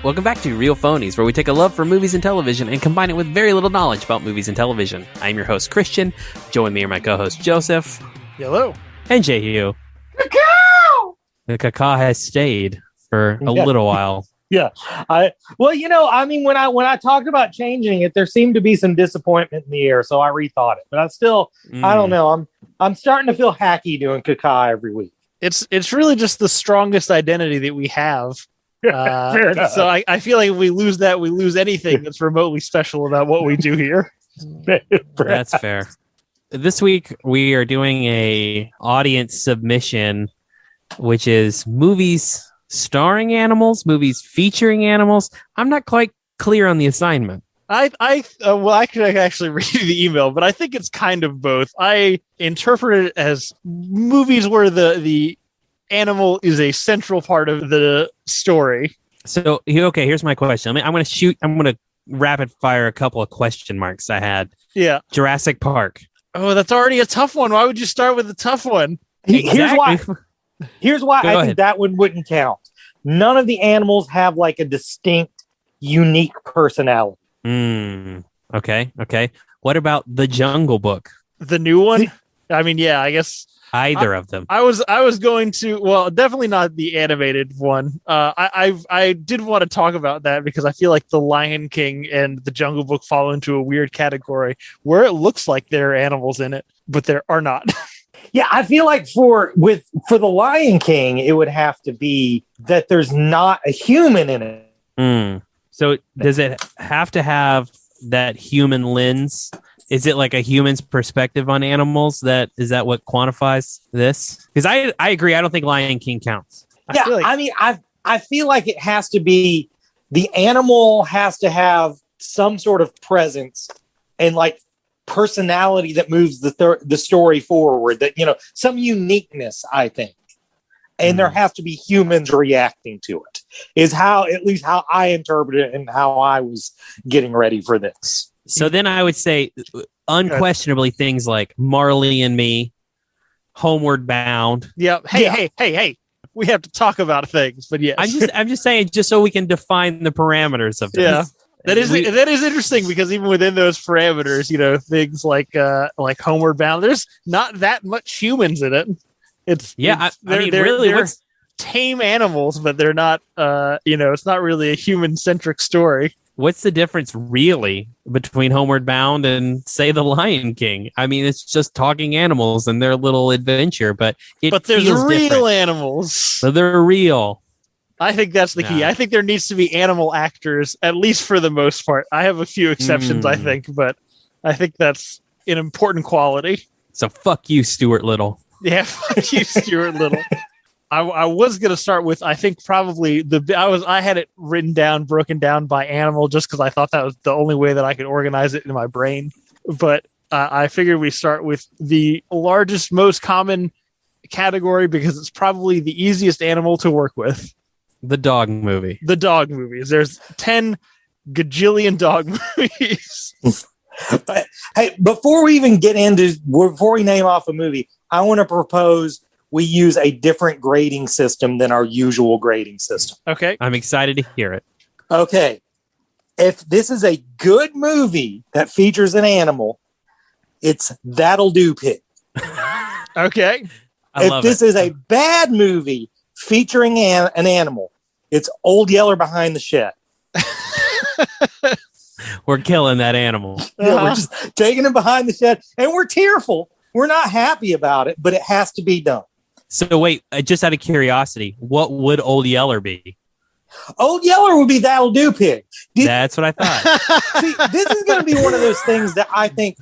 Welcome back to Real Phonies, where we take a love for movies and television and combine it with very little knowledge about movies and television. I'm your host, Christian. Join me are my co-host, Joseph. Hello. And Jehu. Cacao! The cacao has stayed for a little while. Yeah. When I talked about changing it, there seemed to be some disappointment in the air, so I rethought it. But I don't know. I'm starting to feel hacky doing cacao every week. It's really just the strongest identity that we have. Fair enough. So I feel like if we lose that, we lose anything that's remotely special about what we do here. That's fair. This week we are doing a audience submission, which is movies starring animals, movies featuring animals. I'm not quite clear on the assignment. I could actually read the email, but I think it's kind of both. I interpret it as movies where the animal is a central part of the story. So, okay, here's my question. I'm going to rapid fire a couple of question marks I had. Yeah. Jurassic Park. Oh, that's already a tough one. Why would you start with the tough one? Exactly. Here's why I ahead. think that one wouldn't count. None of the animals have like a distinct, unique personality. Okay. What about The Jungle Book? The new one? I mean, yeah, I guess either of them. I was going to, well, definitely not the animated one. I did want to talk about that because I feel like The Lion King and The Jungle Book fall into a weird category where it looks like there are animals in it, but there are not. Yeah, I feel like for The Lion King, it would have to be that there's not a human in it. So does it have to have that human lens? Is it like a human's perspective on animals? Is that what quantifies this? Because I agree. I don't think Lion King counts. I feel like it has to be, the animal has to have some sort of presence and like personality that moves the story forward, that, some uniqueness, I think. And there has to be humans reacting to it, is at least how I interpret it and how I was getting ready for this. So then I would say unquestionably things like Marley and Me, Homeward Bound. Yeah. Hey. We have to talk about things, but yes. I'm just saying, just so we can define the parameters of this. Yeah. That is interesting because even within those parameters, things like Homeward Bound, there's not that much humans in it. They're tame animals, but they're not. It's not really a human-centric story. What's the difference really between Homeward Bound and, say, The Lion King? I mean, it's just talking animals and their little adventure, but there's real different. Animals. So they're real. I think that's the key. I think there needs to be animal actors, at least for the most part. I have a few exceptions, I think, but I think that's an important quality. So fuck you, Stuart Little. Yeah, fuck you, Stuart Little. I was going to start with, I think probably I had it broken down by animal, just because I thought that was the only way that I could organize it in my brain. But I figured we start with the largest, most common category because it's probably the easiest animal to work with. The dog movie. The dog movies. There's 10 gajillion dog movies. Hey, before we name off a movie, I want to propose we use a different grading system than our usual grading system. Okay. I'm excited to hear it. Okay. If this is a good movie that features an animal, it's That'll Do Pig. Okay. If this is a bad movie featuring an animal, it's Old Yeller Behind the Shed. We're killing that animal. Yeah, we're just taking him behind the shed, and we're tearful. We're not happy about it, but it has to be done. So wait, just out of curiosity, what would Old Yeller be? Old Yeller would be That'll Do Pig. That's what I thought. See, this is going to be one of those things that I think,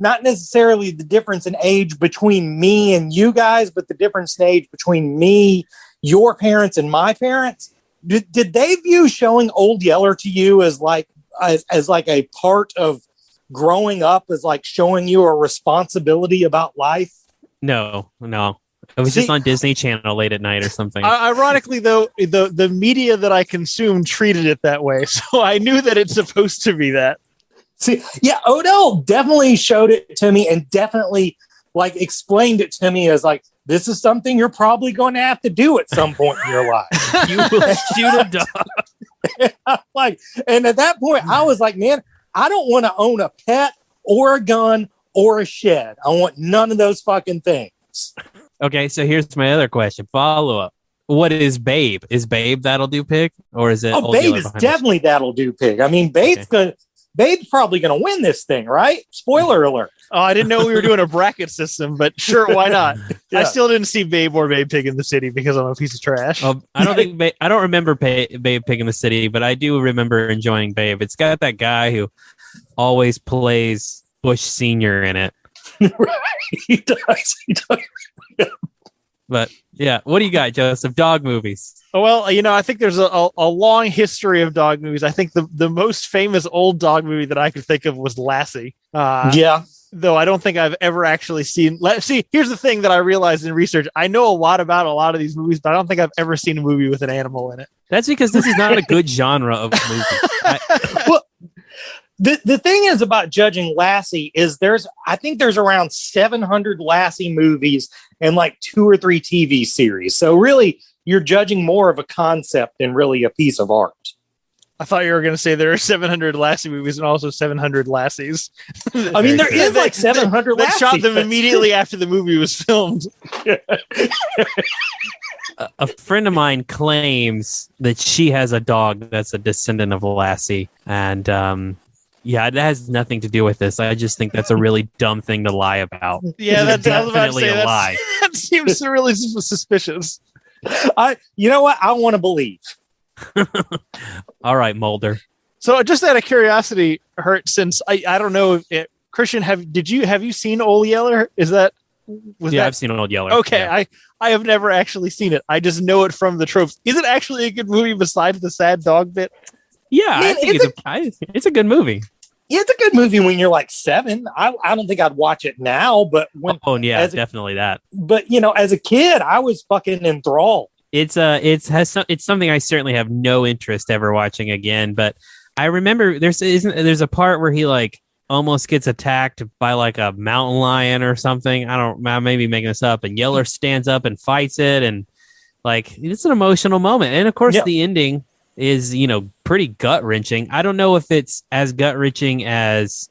not necessarily the difference in age between me and you guys, but the difference in age between me, your parents, and my parents. Did they view showing Old Yeller to you as like a part of growing up, as like showing you a responsibility about life? No. It was just on Disney Channel late at night or something. Ironically, though, the media that I consumed treated it that way, so I knew that it's supposed to be that. See, yeah, Odell definitely showed it to me and definitely like explained it to me as like, this is something you're probably going to have to do at some point in your life. You will shoot a dog. Like, and at that point, I was like, man, I don't want to own a pet or a gun or a shed. I want none of those fucking things. Okay, so here's my other question. Follow up. What is Babe? Is Babe That'll Do Pig? Or is it Oh, Babe is definitely That'll Do Pig. I mean, Babe's probably going to win this thing, right? Spoiler alert. Oh, I didn't know we were doing a bracket system, but sure, why not? Yeah. I still didn't see Babe or Babe Pig in the City because I'm a piece of trash. Oh, I don't think I don't remember Babe Pig in the City, but I do remember enjoying Babe. It's got that guy who always plays Bush Senior in it. Right. He does. But yeah, what do you got, Joseph? Dog movies. Oh, well, I think there's a long history of dog movies. I think the most famous old dog movie that I could think of was Lassie. Yeah. Though I don't think I've ever actually seen. See, here's the thing that I realized in research. I know a lot about a lot of these movies, but I don't think I've ever seen a movie with an animal in it. That's because this is not a good genre of movie. Well, the thing is about judging Lassie is I think there's around 700 Lassie movies and like 2 or 3 TV series. So really, you're judging more of a concept than really a piece of art. I thought you were going to say there are 700 Lassie movies and also 700 Lassies. I mean, there is like 700 Lassies. They shot them immediately after the movie was filmed. A friend of mine claims that she has a dog that's a descendant of Lassie. And yeah, it has nothing to do with this. I just think that's a really dumb thing to lie about. Yeah, that's definitely a lie. That seems really suspicious. You know what? I want to believe. All right, Mulder. So just out of curiosity, Hurt, since I don't know if Christian, have you seen Old Yeller? I've seen Old Yeller. Okay, yeah. I have never actually seen it. I just know it from the tropes. Is it actually a good movie besides the sad dog bit? Yeah, Man, I think it's a good movie. Yeah, it's a good movie when you're like 7. I don't think I'd watch it now, but definitely that. But as a kid, I was fucking enthralled. It's something I certainly have no interest ever watching again. But I remember there's a part where he like almost gets attacked by like a mountain lion or something. I may be making this up. And Yeller stands up and fights it, and like it's an emotional moment. And of course, the ending is pretty gut wrenching. I don't know if it's as gut wrenching as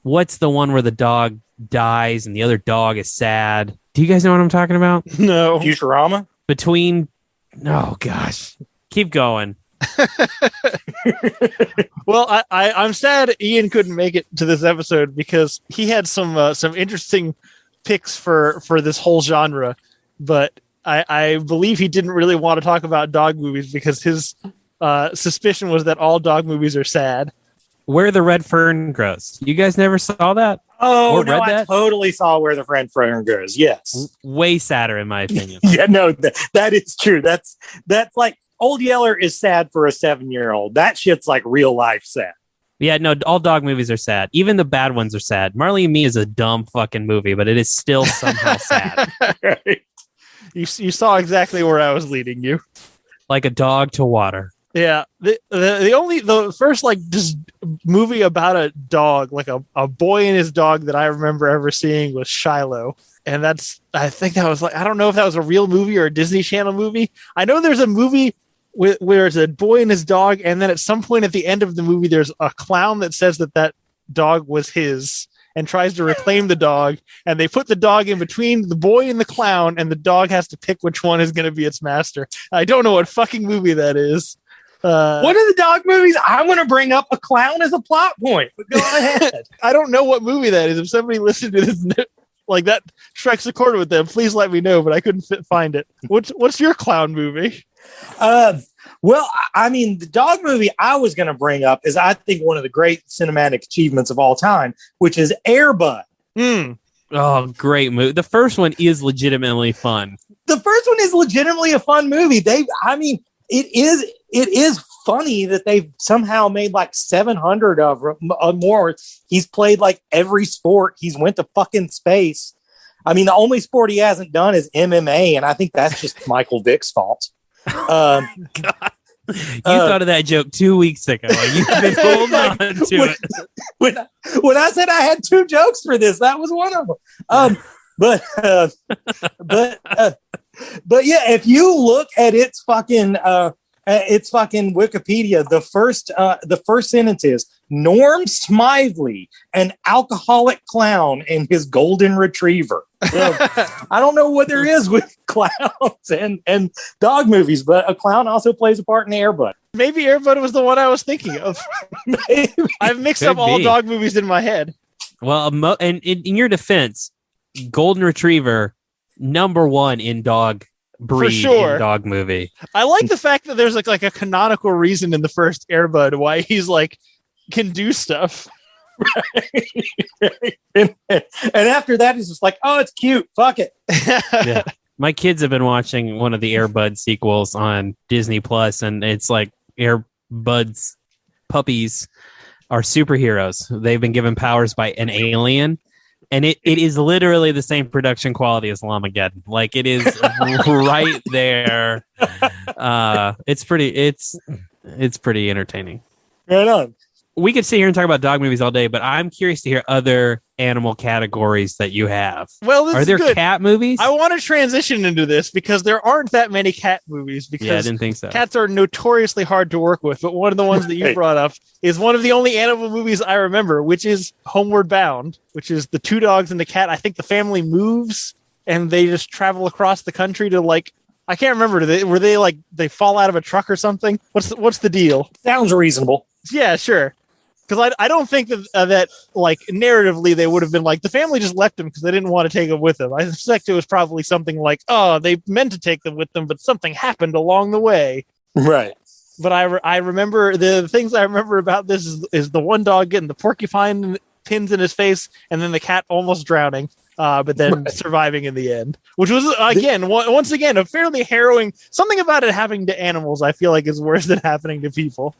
what's the one where the dog dies and the other dog is sad. Do you guys know what I'm talking about? No. Futurama? Oh gosh, keep going. Well, I'm sad Ian couldn't make it to this episode because he had some interesting picks for this whole genre, but I believe he didn't really want to talk about dog movies because his suspicion was that all dog movies are sad. Where the Red Fern Grows. You guys never saw that? Oh, or no, read I that? totally saw Where the Red Fern Grows. Yes. Way sadder, in my opinion. Yeah, no, that is true. That's like Old Yeller is sad for a 7-year-old. That shit's like real life sad. Yeah, no, all dog movies are sad. Even the bad ones are sad. Marley and Me is a dumb fucking movie, but it is still somehow sad. Right. You saw exactly where I was leading you. Like a dog to water. Yeah, the first like just movie about a dog, like a boy and his dog that I remember ever seeing was Shiloh, and I think that was like, I don't know if that was a real movie or a Disney Channel movie. I know there's a movie where it's a boy and his dog, and then at some point at the end of the movie, there's a clown that says that dog was his and tries to reclaim the dog, and they put the dog in between the boy and the clown, and the dog has to pick which one is going to be its master. I don't know what fucking movie that is. One of the dog movies, I'm going to bring up a clown as a plot point. But go ahead. I don't know what movie that is. If somebody listened to this, like that strikes a chord with them, please let me know. But I couldn't find it. What's your clown movie? Well, I mean, the dog movie I was going to bring up is, I think, one of the great cinematic achievements of all time, which is Air Bud. Oh, great movie. The first one is legitimately fun. The first one is legitimately a fun movie. It is funny that they've somehow made like 700 of more. He's played like every sport. He's went to fucking space. I mean, the only sport he hasn't done is MMA, and I think that's just Michael Vick's fault. God. You thought of that joke 2 weeks ago. You've been holding on to it. When I said I had 2 jokes for this, that was one of them. But yeah, if you look at its fucking It's fucking Wikipedia. The first sentence is Norm Smiley, an alcoholic clown, and his golden retriever. So, I don't know what there is with clowns and dog movies, but a clown also plays a part in Air Bud. Maybe Air Bud was the one I was thinking of. I've mixed up all dog movies in my head. Well, and in your defense, golden retriever #1 in dog breed for sure. in dog movie. I like the fact that there's like a canonical reason in the first Air Bud why he's like can do stuff. Right. And after that, he's just like, oh, it's cute. Fuck it. Yeah. My kids have been watching one of the Air Bud sequels on Disney Plus, and it's like Air Bud's puppies are superheroes. They've been given powers by an alien. And it is literally the same production quality as Lamageddon. Like it is right there. It's pretty entertaining. Right on. We could sit here and talk about dog movies all day, but I'm curious to hear other animal categories that you have. Well, are there cat movies? I want to transition into this because there aren't that many cat movies because I didn't think so. Cats are notoriously hard to work with. But one of the ones that you brought up is one of the only animal movies I remember, which is Homeward Bound, which is the two dogs and the cat. I think the family moves and they just travel across the country to like, I can't remember. Were they like they fall out of a truck or something? What's the deal? Sounds reasonable. Yeah, sure. Because I don't think that like narratively they would have been like the family just left them because they didn't want to take them with them. I suspect it was probably something like, oh, they meant to take them with them, but something happened along the way. Right. But I remember the things I remember about this is the one dog getting the porcupine pins in his face and then the cat almost drowning, but then surviving in the end, which was once again a fairly harrowing. Something about it happening to animals I feel like is worse than happening to people.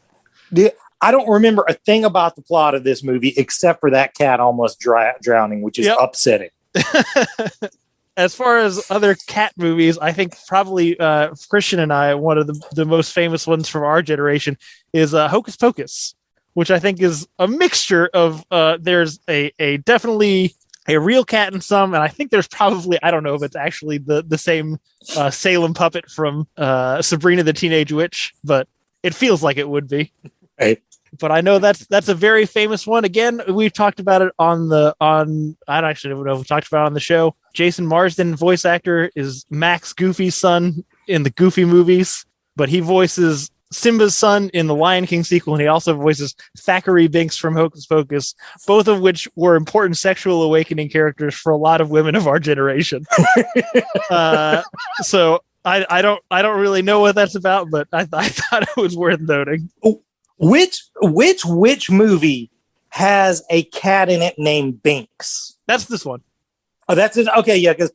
I don't remember a thing about the plot of this movie except for that cat almost drowning, which is upsetting. As far as other cat movies, I think probably Christian and I, one of the most famous ones from our generation is Hocus Pocus, which I think is a mixture of there's a definitely a real cat in some, and I think there's probably, I don't know if it's actually the same Salem puppet from Sabrina the Teenage Witch, but it feels like it would be. Right. But I know that's a very famous one. Again, we've talked about it I don't actually know if we talked about it on the show. Jason Marsden, voice actor, is Max Goofy's son in the Goofy movies, but he voices Simba's son in the Lion King sequel, and he also voices Thackery Binx from Hocus Pocus, both of which were important sexual awakening characters for a lot of women of our generation. So I don't really know what that's about, but I thought it was worth noting. Which movie has a cat in it named Binx? That's this one. Oh, that's it. Okay, yeah, because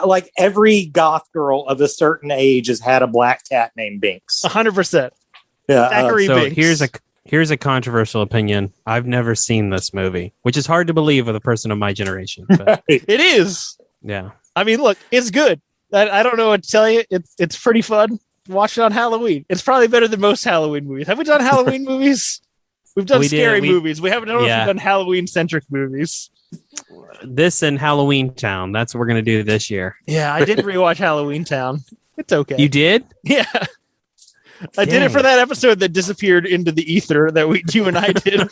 like every goth girl of a certain age has had a black cat named Binx. 100%. Yeah. Thackery So Binx. here's a controversial opinion. I've never seen this movie, which is hard to believe with a person of my generation. But, It is. yeah. I mean, look, it's good. I don't know what to tell you. It's pretty fun. Watch it on Halloween. It's probably better than most Halloween movies. Have we done Halloween movies? We've done scary movies. We haven't done Halloween-centric movies. This and Halloween Town. That's what we're going to do this year. Yeah, I did rewatch Halloween Town. It's okay. You did? Yeah. I did it for that episode that disappeared into the ether that you and I did.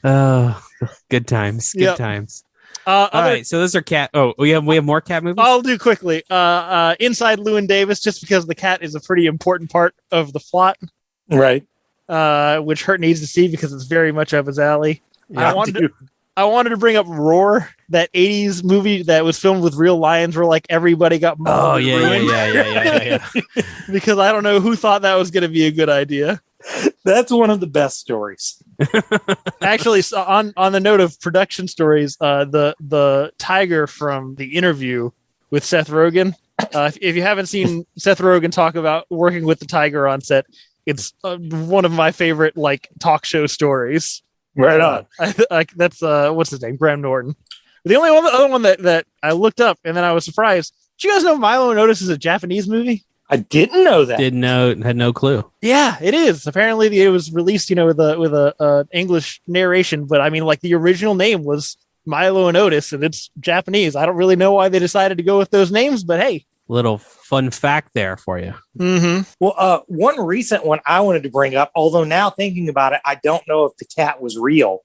Oh, good times. Good times. All right, so those are cat. Oh, we have more cat movies. I'll do quickly. Inside Llewyn Davis, just because the cat is a pretty important part of the plot, right? Which Hurt needs to see because it's very much up his alley. Yeah, I wanted to bring up Roar, that 80s movie that was filmed with real lions where like everybody got mauled. Oh, yeah. Because I don't know who thought that was going to be a good idea. That's one of the best stories. Actually, so on the note of production stories, the tiger from The Interview with Seth Rogen, if you haven't seen Seth Rogen talk about working with the tiger on set, it's one of my favorite like talk show stories. Right on. That's what's his name, Graham Norton. The only other one that I looked up and then I was surprised. Did you guys know Milo and Otis is a Japanese movie? I didn't know that. Didn't know. Had no clue. Yeah, it is. Apparently, it was released, with a English narration. But I mean, like the original name was Milo and Otis, and it's Japanese. I don't really know why they decided to go with those names, but hey, Little fun fact there for you. Mm-hmm. Well, one recent one I wanted to bring up, although now thinking about it, I don't know if the cat was real.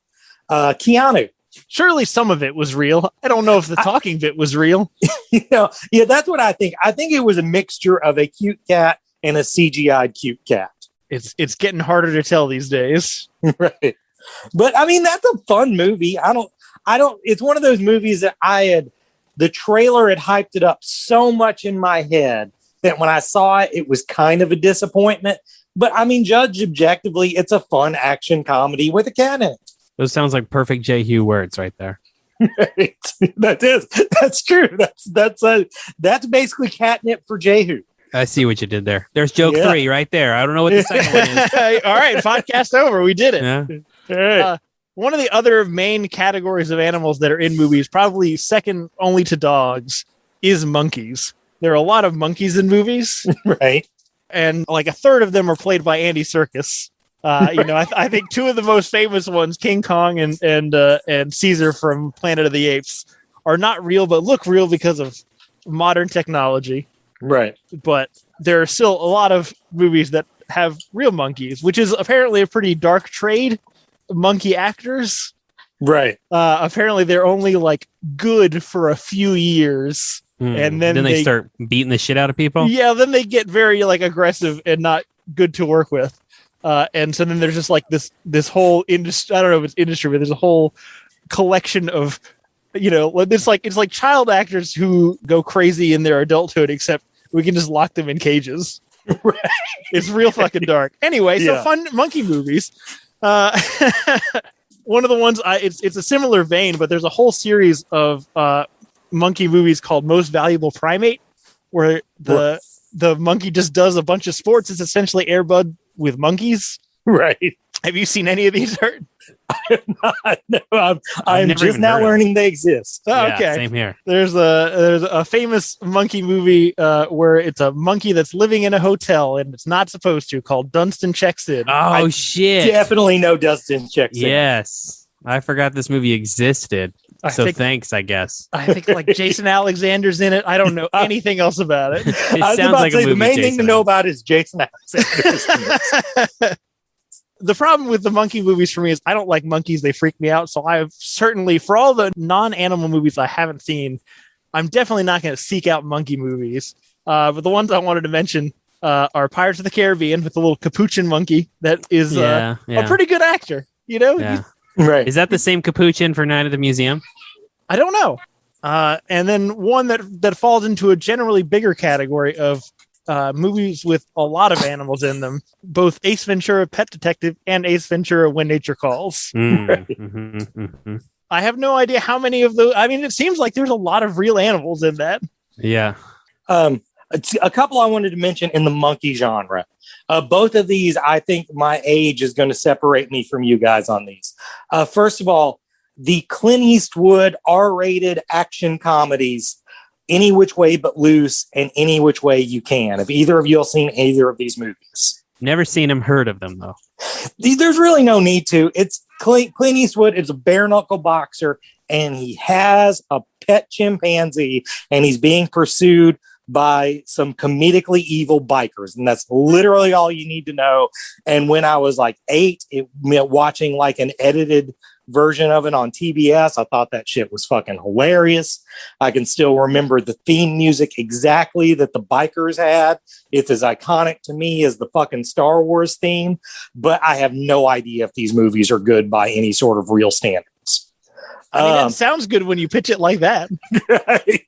Keanu. Surely some of it was real. I don't know if the talking bit was real. Yeah, that's what I think. I think it was a mixture of a cute cat and a CGI'd cute cat. It's getting harder to tell these days. Right. But I mean, that's a fun movie. I don't, it's one of those movies that the trailer had hyped it up so much in my head that when I saw it, it was kind of a disappointment. But I mean, judged objectively, it's a fun action comedy with a cat in it. Those sounds like perfect J. Hugh words right there. Right. That's true. That's basically catnip for Jehu. I see what you did there. There's joke 3 right there. I don't know what the second one is. All right, podcast over. We did it. Yeah. All right. One of the other main categories of animals that are in movies, probably second only to dogs, is monkeys. There are a lot of monkeys in movies. Right. And like a third of them are played by Andy Serkis. I think two of the most famous ones, King Kong and Caesar from Planet of the Apes, are not real, but look real because of modern technology. Right. But there are still a lot of movies that have real monkeys, which is apparently a pretty dark trade. Monkey actors. Right. Apparently they're only like good for a few years. And then they start beating the shit out of people. Yeah, then they get very like aggressive and not good to work with. And so then there's just like this whole industry. I don't know if it's industry, but there's a whole collection of, it's like child actors who go crazy in their adulthood, except we can just lock them in cages. Right. It's real fucking dark. Anyway, so fun monkey movies. One of the ones it's a similar vein, but there's a whole series of monkey movies called Most Valuable Primate, where the monkey just does a bunch of sports. It's essentially Air Bud with monkeys. Right. Have you seen any of these, Hurt? No, I'm just now learning they exist. Oh, yeah, okay. Same here. There's a famous monkey movie where it's a monkey that's living in a hotel and it's not supposed to, called Dunstan Checks In. Oh, shit. Definitely know Dunstan Checks In. Yes. I forgot this movie existed. Thanks, I guess. I think like Jason Alexander's in it. I don't know anything else about it. It sounds like a movie. The main thing Jason to know about is Jason Alexander. The problem with the monkey movies for me is I don't like monkeys. They freak me out. So I've certainly, for all the non-animal movies I haven't seen, I'm definitely not going to seek out monkey movies. But the ones I wanted to mention are Pirates of the Caribbean with the little capuchin monkey that is a pretty good actor. Yeah. Right. Is that the same capuchin for Night at the Museum? I don't know. And then one that falls into a generally bigger category of movies with a lot of animals in them, both Ace Ventura, Pet Detective, and Ace Ventura, When Nature Calls. I have no idea how many of those. I mean, it seems like there's a lot of real animals in that. Yeah. A couple I wanted to mention in the monkey genre. Both of these, I think my age is going to separate me from you guys on these. First of all, the Clint Eastwood R-rated action comedies, Any Which Way But Loose and Any Which Way You Can. Have either of you all seen either of these movies? Never seen them, heard of them, though. There's really no need to. It's Clint Eastwood is a bare knuckle boxer, and he has a pet chimpanzee, and he's being pursued by some comedically evil bikers. And that's literally all you need to know. And when I was like 8, it meant watching like an edited version of it on TBS. I thought that shit was fucking hilarious. I can still remember the theme music exactly that the bikers had. It's as iconic to me as the fucking Star Wars theme, but I have no idea if these movies are good by any sort of real standards. I mean, it sounds good when you pitch it like that. Right.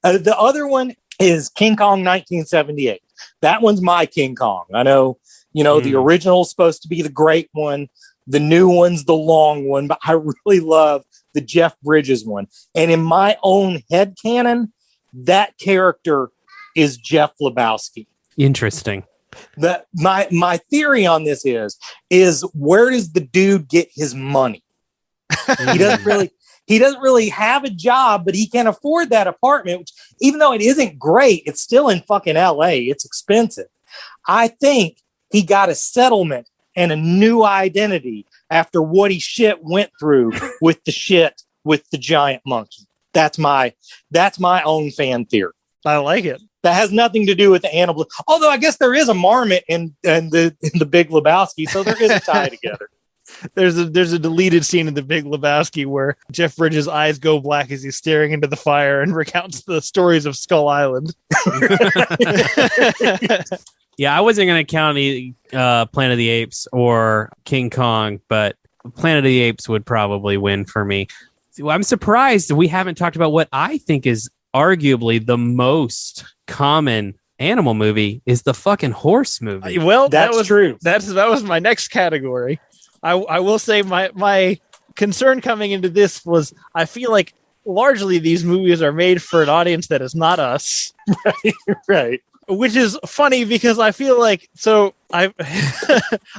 The other one is King Kong 1978. That one's my King Kong. I know, the original's supposed to be the great one. The new one's the long one, but I really love the Jeff Bridges one. And in my own headcanon, that character is Jeff Lebowski. Interesting. My theory on this is where does the dude get his money? He doesn't really have a job, but he can afford that apartment, which even though it isn't great, it's still in fucking LA. It's expensive. I think he got a settlement and a new identity after what he went through with the giant monkey. That's my own fan theory. I like it. That has nothing to do with the animal. Although I guess there is a marmot in the Big Lebowski, so there is a tie together. There's a deleted scene in the Big Lebowski where Jeff Bridges' eyes go black as he's staring into the fire and recounts the stories of Skull Island. Yeah, I wasn't going to count any Planet of the Apes or King Kong, but Planet of the Apes would probably win for me. I'm surprised we haven't talked about what I think is arguably the most common animal movie is the fucking horse movie. Well, That's true. That was my next category. I will say my concern coming into this was I feel like largely these movies are made for an audience that is not us. Right. Which is funny because I feel like I've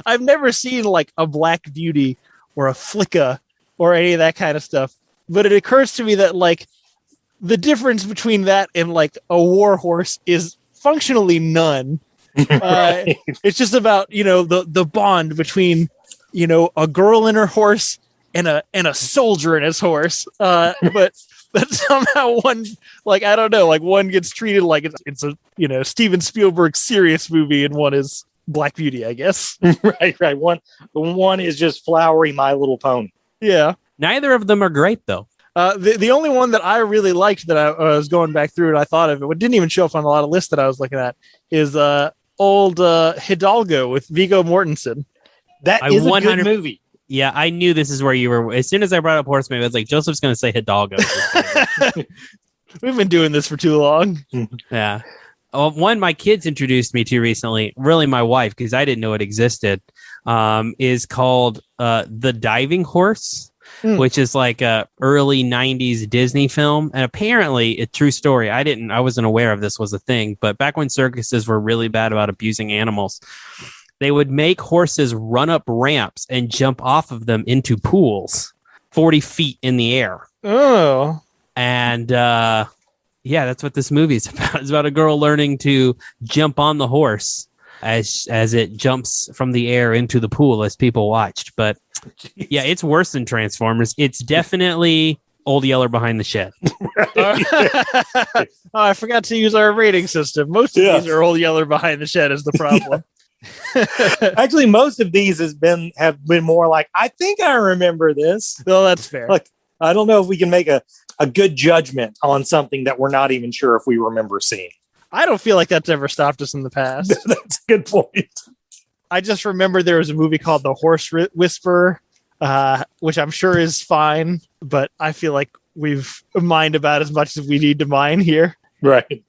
I've never seen like a Black Beauty or a Flicka or any of that kind of stuff. But it occurs to me that like the difference between that and like a war horse is functionally none. Right. It's just about, the bond between, a girl and her horse and a soldier and his horse. But somehow one, like, I don't know, like one gets treated like it's a, Steven Spielberg serious movie and one is Black Beauty, I guess. Right. One is just flowery My Little Pony. Yeah. Neither of them are great, though. The only one that I really liked that I was going back through and I thought of it didn't even show up on a lot of lists that I was looking at is old Hidalgo with Viggo Mortensen. That is a good movie. Yeah, I knew this is where you were. As soon as I brought up horse movie, I was like, Joseph's going to say Hidalgo. We've been doing this for too long. Yeah. One my kids introduced me to recently, really my wife, because I didn't know it existed, is called The Diving Horse. Which is like a early 90s Disney film. And apparently a true story. I wasn't aware of this was a thing, but back when circuses were really bad about abusing animals, they would make horses run up ramps and jump off of them into pools 40 feet in the air. Oh. And yeah, that's what this movie is about. It's about a girl learning to jump on the horse as it jumps from the air into the pool as people watched. But yeah, it's worse than Transformers. It's definitely Old Yeller Behind the Shed. I forgot to use our rating system. Most of these are Old Yeller Behind the Shed is the problem. Actually, most of these have been more like, I think I remember this. Well, that's fair. Like, I don't know if we can make a good judgment on something that we're not even sure if we remember seeing. I don't feel like that's ever stopped us in the past. That's a good point. I just remember there was a movie called The Horse Whisperer, which I'm sure is fine, but I feel like we've mined about as much as we need to mine here. Right.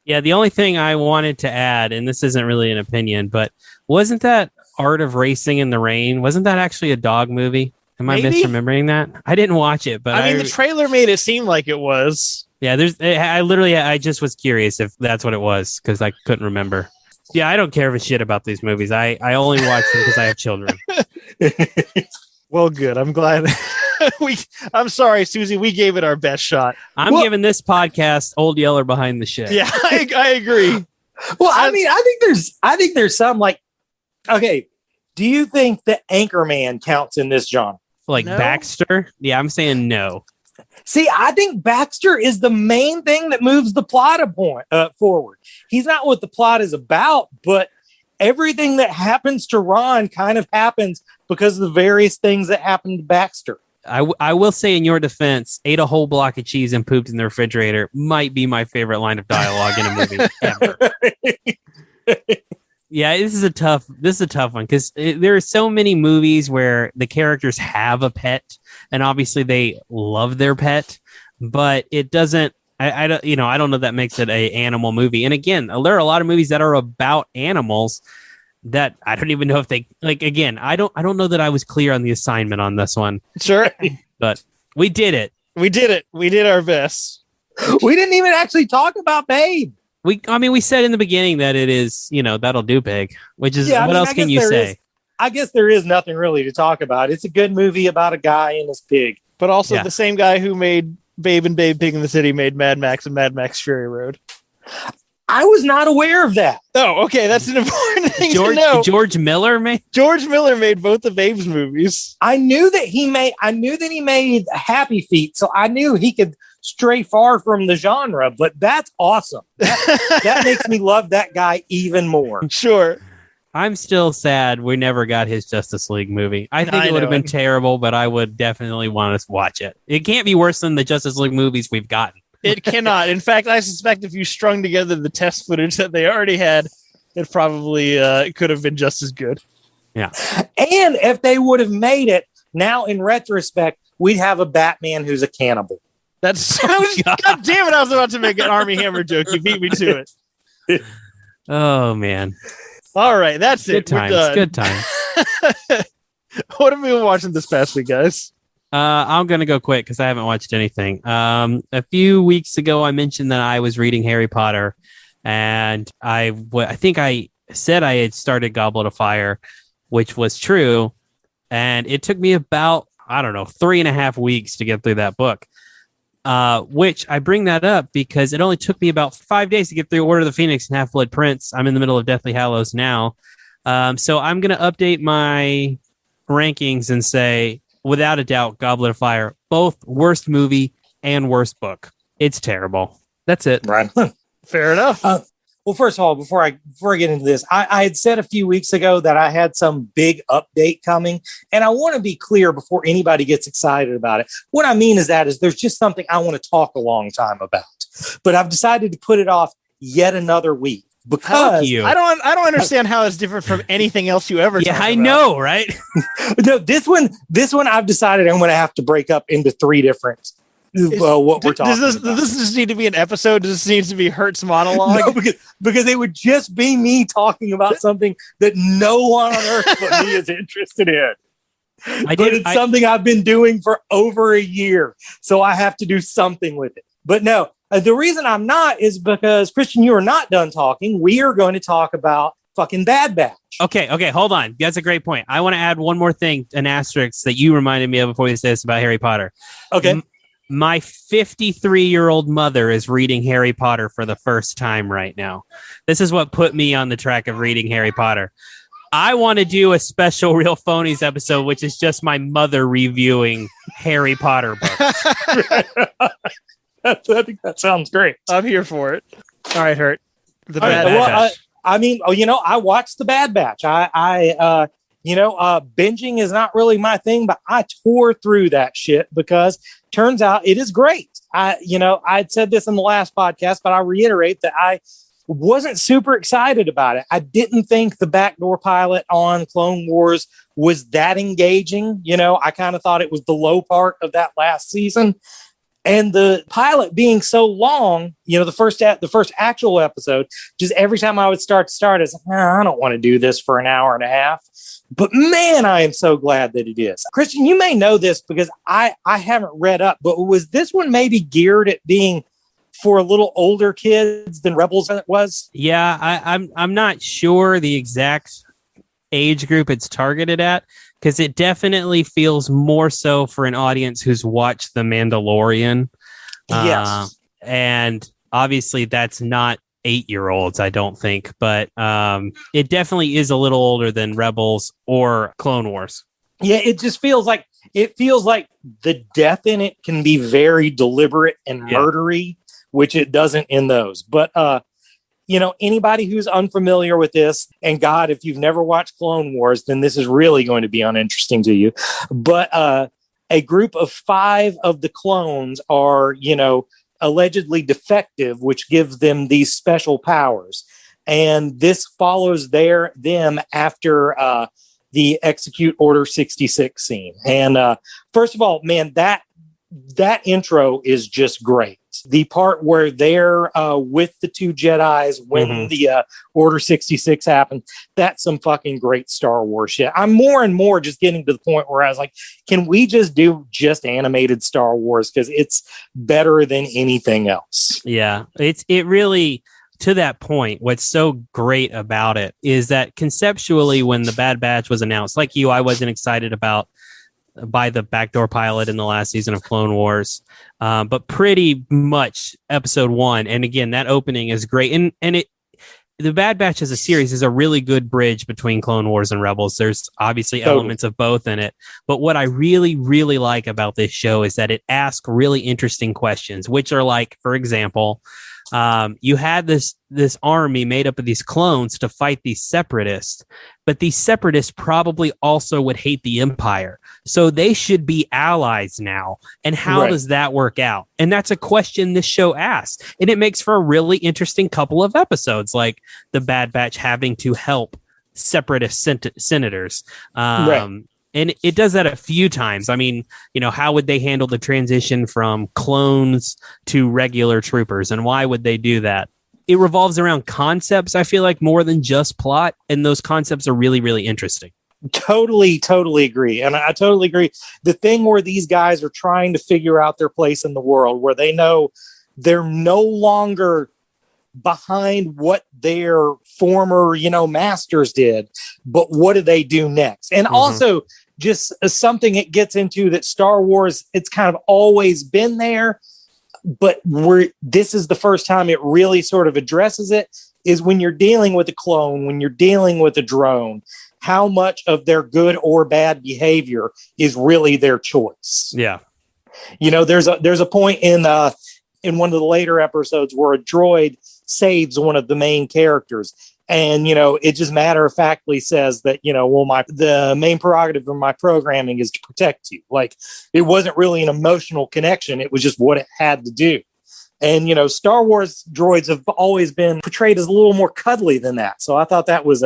Yeah, the only thing I wanted to add, and this isn't really an opinion, but wasn't that Art of Racing in the Rain? Wasn't that actually a dog movie? Am I misremembering that? I didn't watch it, but I mean, the trailer made it seem like it was. Yeah, I just was curious if that's what it was because I couldn't remember. Yeah, I don't care a shit about these movies. I only watch them because I have children. Well, good. I'm glad. I'm sorry, Susie. We gave it our best shot. I'm giving this podcast Old Yeller Behind the Shed. Yeah, I agree. Well, I mean, I think there's some like, okay, do you think that Anchorman counts in this genre? Like no? Baxter? Yeah, I'm saying no. See, I think Baxter is the main thing that moves the plot forward. He's not what the plot is about, but everything that happens to Ron kind of happens because of the various things that happen to Baxter. I will say in your defense, ate a whole block of cheese and pooped in the refrigerator might be my favorite line of dialogue in a movie ever. Yeah, this is a tough one because there are so many movies where the characters have a pet and obviously they love their pet, but it doesn't. I don't know that makes it a animal movie. And again, there are a lot of movies that are about animals that I don't even know if they like. Again, I don't know that I was clear on the assignment on this one. Sure, but we did it. We did it. We did our best. We didn't even actually talk about Babe. We said in the beginning that it is, that'll do big, which is what else can you say? I guess there is nothing really to talk about. It's a good movie about a guy and his pig. But also the same guy who made Babe and Babe Pig in the City made Mad Max and Mad Max Fury Road. I was not aware of that. Oh, okay. That's an important thing to know. George Miller made both of Babe's movies. I knew that he made Happy Feet, so I knew he could stray far from the genre, but that's awesome. That makes me love that guy even more. Sure. I'm still sad we never got his Justice League movie. I think it would have been terrible, but I would definitely want to watch it. It can't be worse than the Justice League movies we've gotten. It cannot. In fact, I suspect if you strung together the test footage that they already had, it probably could have been just as good. Yeah. And if they would have made it, now in retrospect, we'd have a Batman who's a cannibal. God damn it, I was about to make an Army Hammer joke. You beat me to it. Oh, man. All right, that's Good it. times. We're done. Good times. What have we been watching this past week, guys? I'm going to go quick because I haven't watched anything. A few weeks ago, I mentioned that I was reading Harry Potter, and I think I said I had started Goblet of Fire, which was true, and it took me about, 3.5 weeks to get through that book. Which I bring that up because it only took me about 5 days to get through Order of the Phoenix and Half-Blood Prince. I'm in the middle of Deathly Hallows now. So I'm going to update my rankings and say, without a doubt, Goblet of Fire, both worst movie and worst book. It's terrible. That's it. Right. Fair enough. Well, first of all, before I get into this, I had said a few weeks ago that I had some big update coming, and I want to be clear before anybody gets excited about it. What I mean is there's just something I want to talk a long time about, but I've decided to put it off yet another week because I don't understand how it's different from anything else you ever. Yeah, I know, right? No, this one I've decided I'm going to have to break up into three different. What we're talking does about. This just need to be an episode? Does this need to be Hertz monologue? No, because it would just be me talking about something that no one on earth but me is interested in. It's something I've been doing for over a year, so I have to do something with it. But no, the reason I'm not is because, Christian, you are not done talking. We are going to talk about fucking Bad Batch. Okay, hold on. That's a great point. I want to add one more thing, an asterisk that you reminded me of before you said this about Harry Potter. Okay. My 53-year-old mother is reading Harry Potter for the first time right now. This is what put me on the track of reading Harry Potter. I want to do a special Real Phonies episode, which is just my mother reviewing Harry Potter books. I think that sounds great. I'm here for it. All right, Hurt. The Bad Batch. I watched The Bad Batch. Binging is not really my thing, but I tore through that shit because turns out it is great. I'd said this in the last podcast, but I reiterate that I wasn't super excited about it. I didn't think the backdoor pilot on Clone Wars was that engaging. I kind of thought it was the low part of that last season. And the pilot being so long, the first actual episode, just every time I would start, I was like, I don't want to do this for an hour and a half. But man, I am so glad that it is. Christian, you may know this because I haven't read up, but was this one maybe geared at being for a little older kids than Rebels was? Yeah, I'm not sure the exact age group it's targeted at, because it definitely feels more so for an audience who's watched The Mandalorian. Yes. And obviously that's not 8-year-olds, I don't think, but it definitely is a little older than Rebels or Clone Wars. Yeah, it just feels like the death in it can be very deliberate and murdery, which it doesn't in those. But anybody who's unfamiliar with this, and God, if you've never watched Clone Wars, then this is really going to be uninteresting to you. But a group of 5 of the clones are, allegedly defective, which gives them these special powers. And this follows them after the Execute Order 66 scene. And first of all, man, that intro is just great. The part where they're with the 2 Jedis when the Order 66 happened, that's some fucking great Star Wars shit. I'm more and more just getting to the point where I was like, can we just do just animated Star Wars? Because it's better than anything else. Yeah, it really, to that point, what's so great about it is that conceptually, when the Bad Batch was announced, like you, I wasn't excited by the backdoor pilot in the last season of Clone Wars, but pretty much episode 1. And again, that opening is great, and the Bad Batch as a series is a really good bridge between Clone Wars and Rebels. There's obviously elements of both in it. But what I really, really like about this show is that it asks really interesting questions, which are like, for example, you had this army made up of these clones to fight these separatists, but these separatists probably also would hate the Empire. So they should be allies now. And how does that work out? And that's a question this show asks. And it makes for a really interesting couple of episodes, like the Bad Batch having to help separatist senators. And it does that a few times. I mean, how would they handle the transition from clones to regular troopers? And why would they do that? It revolves around concepts, I feel like, more than just plot. And those concepts are really, really interesting. Totally agree. And I totally agree. The thing where these guys are trying to figure out their place in the world, where they know they're no longer behind what their former, masters did, but what do they do next? And also just something it gets into that Star Wars, it's kind of always been there, but this is the first time it really sort of addresses it, is when you're dealing with a clone, when you're dealing with a drone, how much of their good or bad behavior is really their choice. Yeah. There's a point in one of the later episodes where a droid saves one of the main characters. And, it just matter of factly says that, the main prerogative of my programming is to protect you. Like, it wasn't really an emotional connection. It was just what it had to do. And, Star Wars droids have always been portrayed as a little more cuddly than that. So I thought that was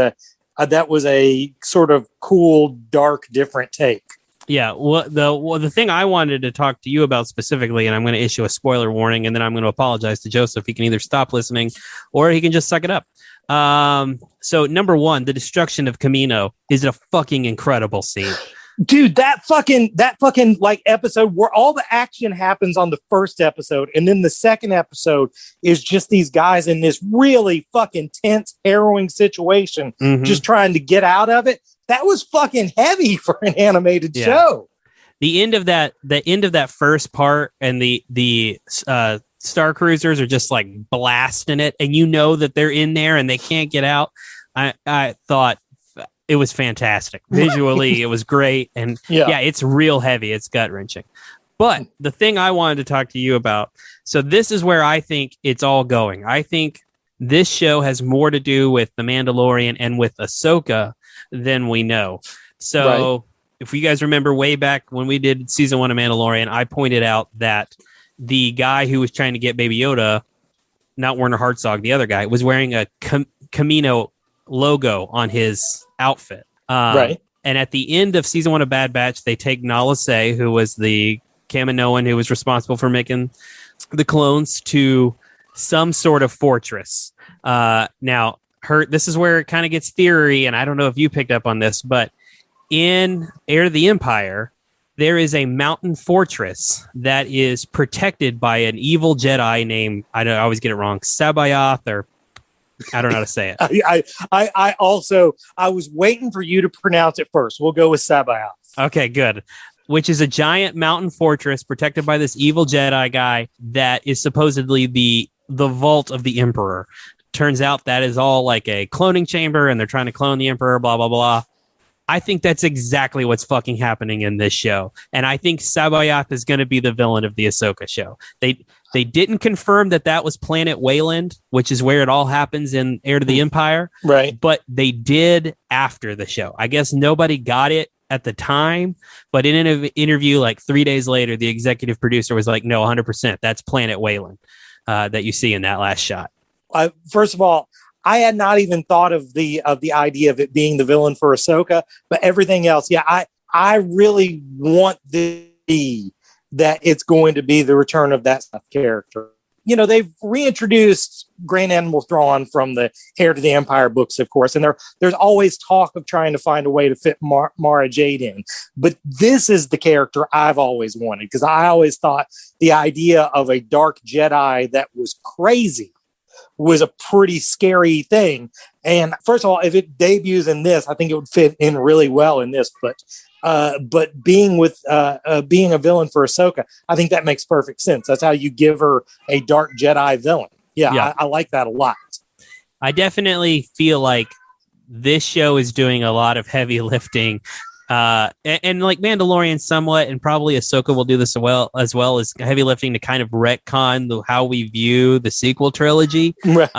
a sort of cool, dark, different take. Yeah, well, the thing I wanted to talk to you about specifically, and I'm going to issue a spoiler warning, and then I'm going to apologize to Joseph. He can either stop listening or he can just suck it up. So number one, the destruction of Camino is a fucking incredible scene. Dude, that fucking like episode where all the action happens on the first episode, and then the second episode is just these guys in this really fucking tense, harrowing situation, just trying to get out of it. That was fucking heavy for an animated show. The end of that first part, and the Star Cruisers are just like blasting it, and that they're in there and they can't get out. I thought it was fantastic. Visually, it was great. And it's real heavy. It's gut wrenching. But the thing I wanted to talk to you about, so this is where I think it's all going. I think this show has more to do with The Mandalorian and with Ahsoka than we know. So if you guys remember way back when we did season 1 of Mandalorian, I pointed out that the guy who was trying to get Baby Yoda, not Werner Herzog, the other guy, was wearing a Camino logo on his outfit. And at the end of season 1 of Bad Batch, they take Nala Se, who was the Kaminoan who was responsible for making the clones, to some sort of fortress. Now, this is where it kind of gets theory, and I don't know if you picked up on this, but in Heir to the Empire, there is a mountain fortress that is protected by an evil Jedi named, I always get it wrong, Sabayoth, or I don't know how to say it. I was waiting for you to pronounce it first. We'll go with Sabayoth. Okay, good. Which is a giant mountain fortress protected by this evil Jedi guy that is supposedly the vault of the Emperor. Turns out that is all like a cloning chamber, and they're trying to clone the Emperor, blah, blah, blah. I think that's exactly what's fucking happening in this show. And I think Sabayoth is going to be the villain of the Ahsoka show. They didn't confirm that was Planet Wayland, which is where it all happens in Heir to the Empire. Right. But they did after the show. I guess nobody got it at the time, but in an interview like 3 days later, the executive producer was like, no, 100%, that's Planet Wayland that you see in that last shot. First of all, I had not even thought of the idea of it being the villain for Ahsoka, but everything else, I really want that it's going to be the return of that character. They've reintroduced Grand Admiral Thrawn from the Heir to the Empire books, of course, and there's always talk of trying to find a way to fit Mara Jade in. But this is the character I've always wanted, because I always thought the idea of a dark Jedi that was crazy was a pretty scary thing. And first of all, if it debuts in this, I think it would fit in really well in this. But being a villain for Ahsoka, I think that makes perfect sense. That's how you give her a dark Jedi villain. Yeah. I like that a lot. I definitely feel like this show is doing a lot of heavy lifting. And like Mandalorian somewhat, and probably Ahsoka will do this as well as heavy lifting to kind of retcon how we view the sequel trilogy. Right.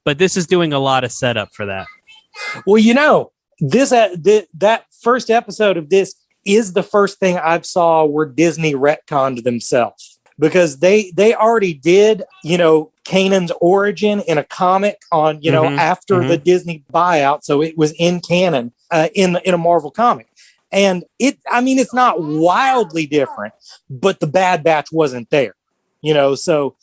But this is doing a lot of setup for that. Well, this that first episode of this is the first thing I've saw where Disney retconned themselves, because they already did, Kanan's origin in a comic on, after the Disney buyout. So it was in canon in a Marvel comic. And it's not wildly different, but the Bad Batch wasn't there, so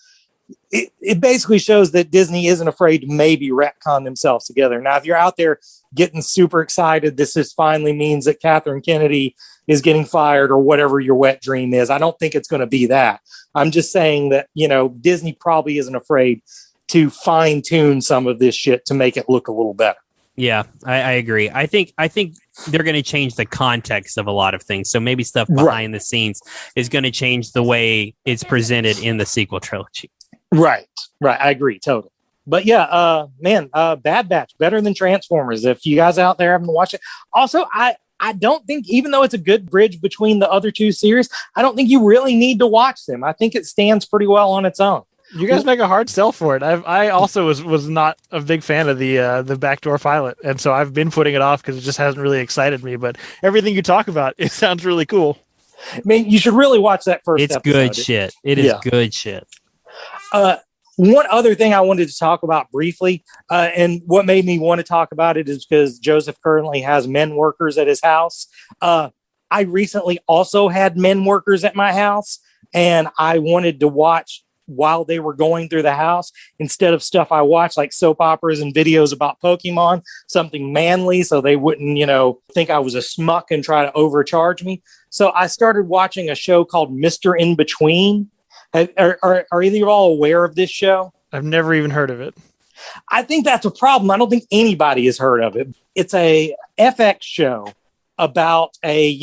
it basically shows that Disney isn't afraid to maybe retcon themselves together. Now, if you're out there getting super excited, this is finally means that Catherine Kennedy is getting fired or whatever your wet dream is. I don't think it's going to be that. I'm just saying that, Disney probably isn't afraid to fine tune some of this shit to make it look a little better. Yeah, I agree. I think they're going to change the context of a lot of things. So maybe stuff behind the scenes is going to change the way it's presented in the sequel trilogy. Right. I agree totally. But yeah, Bad Batch, better than Transformers. If you guys out there haven't watched it. Also, I don't think, even though it's a good bridge between the other two series, I don't think you really need to watch them. I think it stands pretty well on its own. You guys make a hard sell for it. I also was not a big fan of the backdoor pilot, and so I've been putting it off because it just hasn't really excited me. But everything you talk about, it sounds really cool. I mean, you should really watch that first episode. It's good shit. It is good shit. One other thing I wanted to talk about briefly, and what made me want to talk about it is because Joseph currently has men workers at his house. I recently also had men workers at my house, and I wanted to watch while they were going through the house, instead of stuff I watch like soap operas and videos about Pokemon, something manly so they wouldn't, think I was a schmuck and try to overcharge me. So I started watching a show called Mr. In Between. Are either of you all aware of this show? I've never even heard of it. I think that's a problem. I don't think anybody has heard of it. It's a FX show about a,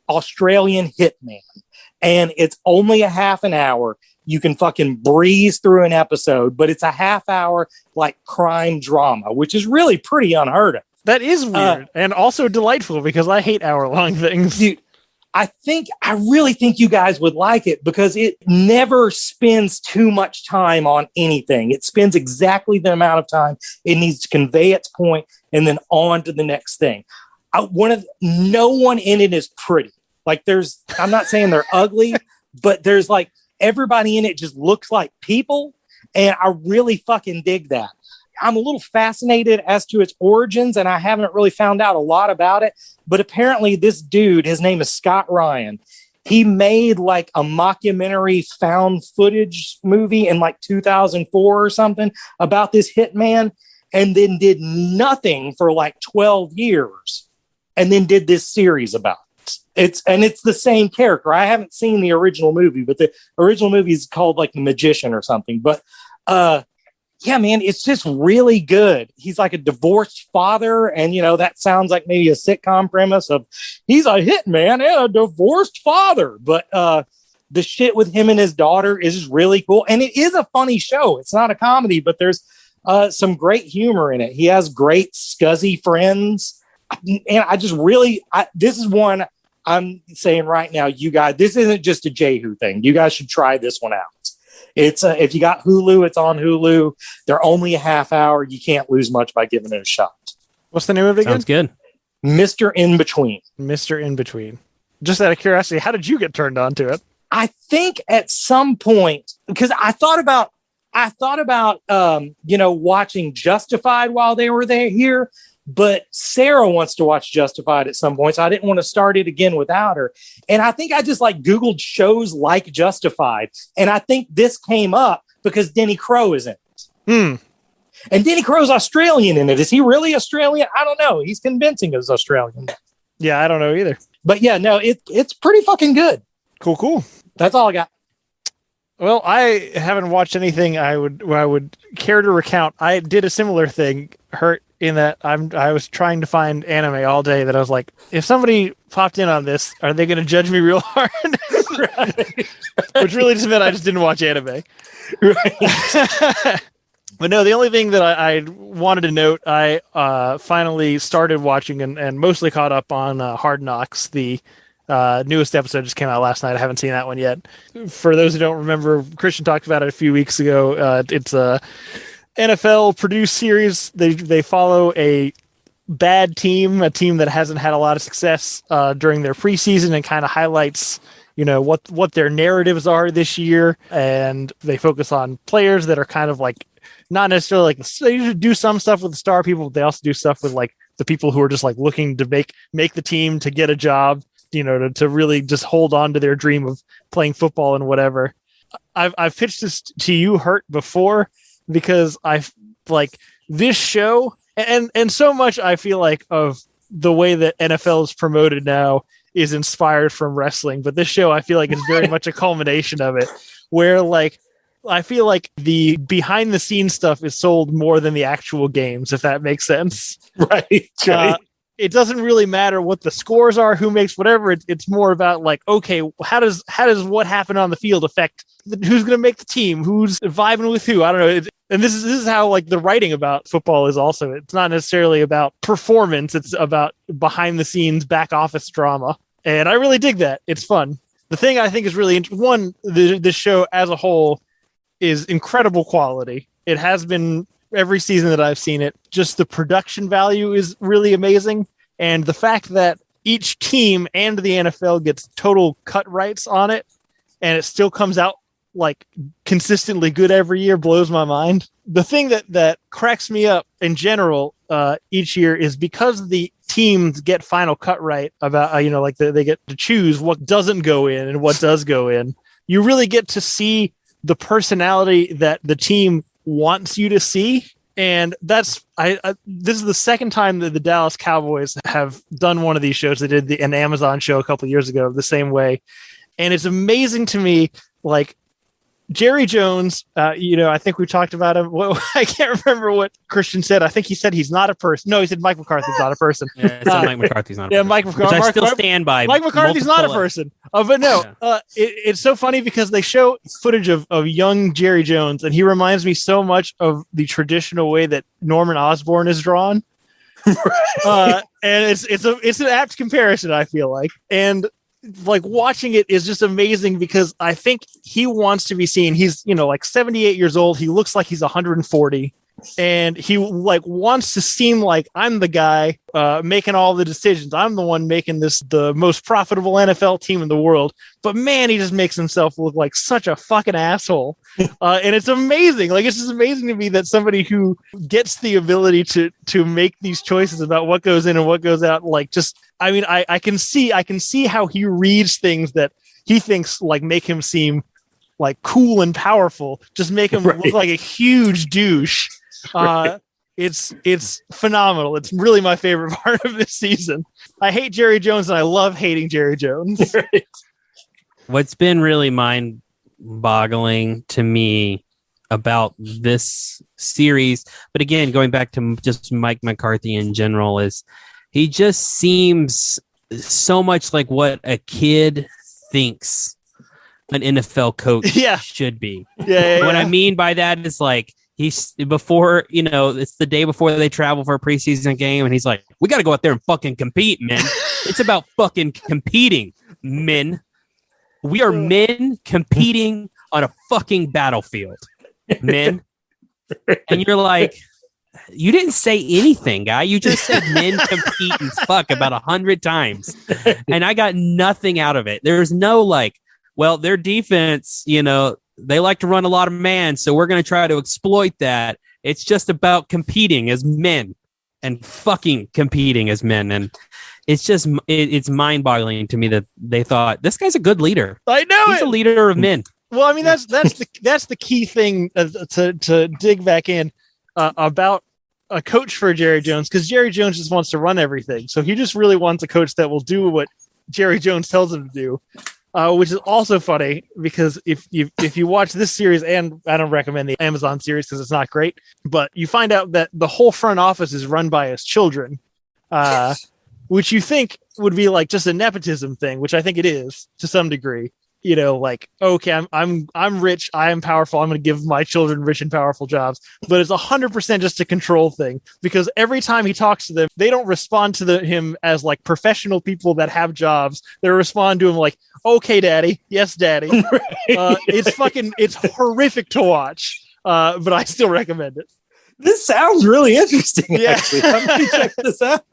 Australian hitman, and it's only a half an hour. You can fucking breeze through an episode, but it's a half hour like crime drama, which is really pretty unheard of. That is weird and also delightful because I hate hour-long things. Dude, I really think you guys would like it because it never spends too much time on anything. It spends exactly the amount of time it needs to convey its point and then on to the next thing. No one in it is pretty. Like I'm not saying they're ugly, but there's like everybody in it just looks like people. And I really fucking dig that. I'm a little fascinated as to its origins, and I haven't really found out a lot about it. But apparently this dude, his name is Scott Ryan. He made like a mockumentary found footage movie in like 2004 or something about this hitman, and then did nothing for like 12 years and then did this series about it. It's the same character. I haven't seen the original movie, but the original movie is called like The Magician or something. But yeah, man, it's just really good. He's like a divorced father, and that sounds like maybe a sitcom premise of he's a hitman and a divorced father. But the shit with him and his daughter is just really cool, and it is a funny show. It's not a comedy, but there's some great humor in it. He has great scuzzy friends, and I just really this is one I'm saying right now, you guys, this isn't just a Jehu thing. You guys should try this one out. It's if you got Hulu, it's on Hulu. They're only a half hour. You can't lose much by giving it a shot. What's the name of it again? Sounds good. Mr. In Between. Mr. In Between. Just out of curiosity, how did you get turned on to it? I think at some point, because I thought about watching Justified while they were here. But Sarah wants to watch Justified at some point, so I didn't want to start it again without her. And I think I just Googled shows like Justified, and I think this came up because Denny Crowe is in it. And Denny Crowe's Australian in it. Is he really Australian? I don't know. He's convincing as Australian. Yeah, I don't know either. But yeah, no, it's pretty fucking good. Cool. That's all I got. Well, I haven't watched anything I would care to recount. I did a similar thing, in that I was trying to find anime all day that I was like, if somebody popped in on this, are they going to judge me real hard? Which really just meant I just didn't watch anime. Right. But no, the only thing that I wanted to note, I finally started watching and mostly caught up on Hard Knocks. The newest episode just came out last night. I haven't seen that one yet. For those who don't remember, Christian talked about it a few weeks ago. It's a NFL produced series. They follow a bad team, a team that hasn't had a lot of success during their preseason, and kind of highlights what their narratives are this year. And they focus on players that are kind of like not necessarily like they do some stuff with the star people, but they also do stuff with like the people who are just like looking to make the team, to get a job, to really just hold on to their dream of playing football and whatever. I've pitched this to you, Hurt, before, because I like this show and so much I feel like of the way that NFL is promoted now is inspired from wrestling, but this show I feel like is very much a culmination of it, where like I feel like the behind the scenes stuff is sold more than the actual games, if that makes sense. Right. It doesn't really matter what the scores are, who makes whatever. It's more about like, okay, how does what happened on the field affect who's going to make the team, who's vibing with who? I don't know. And this is how like the writing about football is also. It's not necessarily about performance. It's about behind the scenes, back office drama. And I really dig that. It's fun. The thing I think is really interesting, this show as a whole is incredible quality. It has been every season that I've seen it. Just the production value is really amazing. And the fact that each team and the NFL gets total cut rights on it, and it still comes out like consistently good every year, blows my mind. The thing that cracks me up in general each year is because the teams get final cut right about, like they get to choose what doesn't go in and what does go in. You really get to see the personality that the team wants you to see. And that's this is the second time that the Dallas Cowboys have done one of these shows. They did an Amazon show a couple of years ago the same way. And it's amazing to me, like Jerry Jones, I think we talked about him. I can't remember what Christian said. I think he said he's not a person. No, he said Mike McCarthy's not a person. Yeah, Mike McCarthy's not a person. Yeah, Mike McCarthy. Which I still stand by. Mike McCarthy's not a person. But no, it's so funny because they show footage of young Jerry Jones, and he reminds me so much of the traditional way that Norman Osborn is drawn. And it's an apt comparison, I feel like. And like watching it is just amazing because I think he wants to be seen. He's, like 78 years old. He looks like he's 140, and he like wants to seem like I'm the guy making all the decisions. I'm the one making the most profitable NFL team in the world. But man, he just makes himself look like such a fucking asshole. And it's amazing. Like, it's just amazing to me that somebody who gets the ability to make these choices about what goes in and what goes out, like just, I mean, I can see how he reads things that he thinks like make him seem like cool and powerful, just make him look like a huge douche. It's phenomenal. It's really my favorite part of this season. I hate Jerry Jones and I love hating Jerry Jones. What's been really mind-boggling to me about this series, but again, going back to just Mike McCarthy in general, is he just seems so much like what a kid thinks an NFL coach should be. What I mean by that is like, he's before, it's the day before they travel for a preseason game, and he's like, we got to go out there and fucking compete, men. It's about fucking competing, men. We are men competing on a fucking battlefield, men. And you're like, you didn't say anything, guy. You just said men compete and fuck about 100 times. And I got nothing out of it. There's no like, well, their defense, they like to run a lot of man, so we're going to try to exploit that. It's just about competing as men and fucking competing as men. And it's just, it's mind-boggling to me that they thought, this guy's a good leader. I know he's a leader of men. Well, I mean, that's the key thing to dig back in about a coach for Jerry Jones, because Jerry Jones just wants to run everything. So he just really wants a coach that will do what Jerry Jones tells him to do. Which is also funny because if you watch this series, and I don't recommend the Amazon series because it's not great, but you find out that the whole front office is run by his children, which you think would be like just a nepotism thing, which I think it is to some degree. like, okay, I'm rich, I am powerful, I'm going to give my children rich and powerful jobs. But it's 100% just a control thing, because every time he talks to them, they don't respond to him as like professional people that have jobs. They respond to him like, okay, daddy, yes, daddy. It's horrific to watch, but I still recommend it. This sounds really interesting. Yeah. Actually, let me check this out.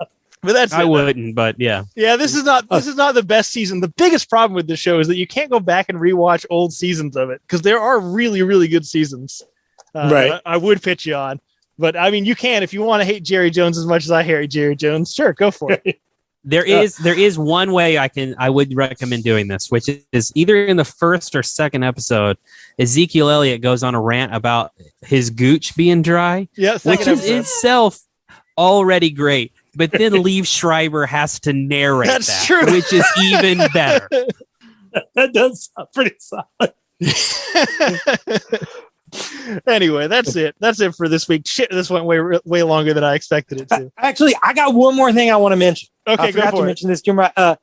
But I wouldn't, but yeah. Yeah, this is not the best season. The biggest problem with this show is that you can't go back and rewatch old seasons of it, because there are really, really good seasons. Right. I would pitch you on. But I mean, you can, if you want to hate Jerry Jones as much as I hate Jerry Jones, sure, go for it. There is one way I would recommend doing this, which is either in the first or second episode, Ezekiel Elliott goes on a rant about his gooch being dry, which is itself already great. But then Liev Schreiber has to narrate That's true. Which is even better. That does sound pretty solid. Anyway, that's it. That's it for this week. Shit, this went way longer than I expected it to. Actually, I got one more thing I want to mention. Okay, I forgot to mention this, Jim. I'm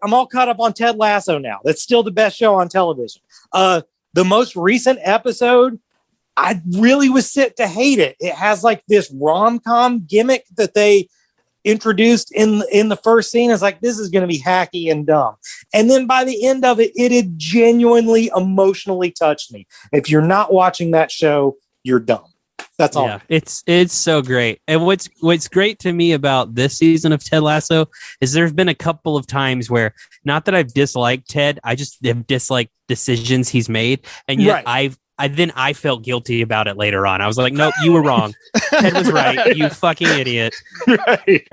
all caught up on Ted Lasso now. That's still the best show on television. The most recent episode, I really was set to hate it. It has like this rom-com gimmick that they introduced in the first scene. It's like, this is going to be hacky and dumb. And then by the end of it, it had genuinely emotionally touched me. If you're not watching that show, you're dumb. That's all. Yeah, it's so great. And what's great to me about this season of Ted Lasso is there's been a couple of times where, not that I've disliked Ted, I just have disliked decisions he's made. And yet I felt guilty about it later on. I was like, nope, you were wrong. Ted was right. You fucking idiot. Right.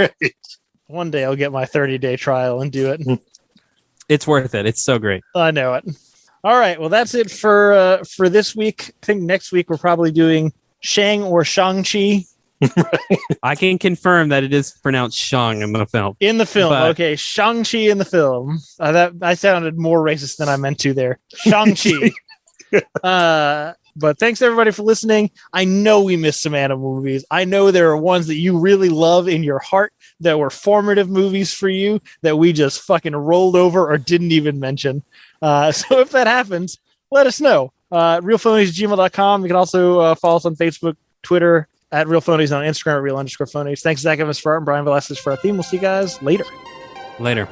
One day I'll get my 30-day trial and do it. It's worth it. It's so great. I know it. All right. Well, that's it for this week. I think next week we're probably doing Shang or Shang-Chi. I can confirm that it is pronounced Shang in the film. In the film. But okay. Shang-Chi in the film. I sounded more racist than I meant to there. Shang-Chi. But thanks everybody for listening. I know we missed some animal movies. I know there are ones that you really love in your heart that were formative movies for you that we just fucking rolled over or didn't even mention. So if that happens, let us know. realphonies@gmail.com. You can also follow us on Facebook, Twitter at realphonies, on Instagram at real_phonies. Thanks Zach Evans for art and Brian Velasquez for our theme. We'll see you guys later. Later.